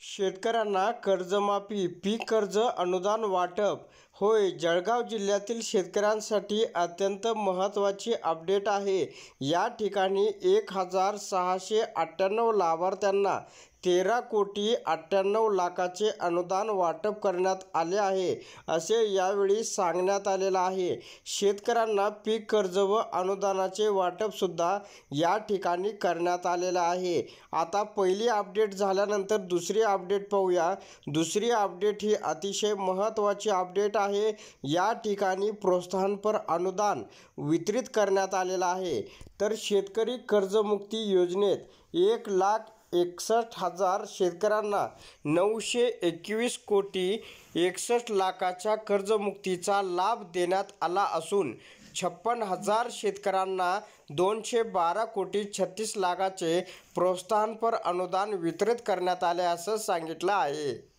शेतकऱ्यांना कर्जमाफी, पीक कर्ज अनुदान वाटप. होय, जळगाव जिल्ह्यातील शेतकऱ्यांसाठी अत्यंत महत्त्वाची अपडेट आहे. या ठिकाणी 1,698 लाभार्थ्यांना 13,98,00,000चे अनुदान वाटप करण्यात आले आहे, असे यावेळी सांगण्यात आलेलं आहे. शेतकऱ्यांना पीक कर्ज व अनुदानाचे वाटपसुद्धा या ठिकाणी करण्यात आलेलं आहे. आता पहिली अपडेट झाल्यानंतर दुसरी अपडेट पाहूया. दुसरी अपडेट ही अतिशय महत्त्वाची अपडेट आहे. या ठिकाणी प्रोत्साहनपर अनुदान वितरित करण्यात आलेलं आहे. तर शेतकरी कर्जमुक्ती योजनेत 1,61,000 शेतकऱ्यांना 921,61,00,000च्या कर्जमुक्तीचा लाभ देण्यात आला असून 56,000 शेतकऱ्यांना 212,36,00,000चे प्रोत्साहनपर अनुदान वितरित करण्यात आले असं सांगितलं आहे.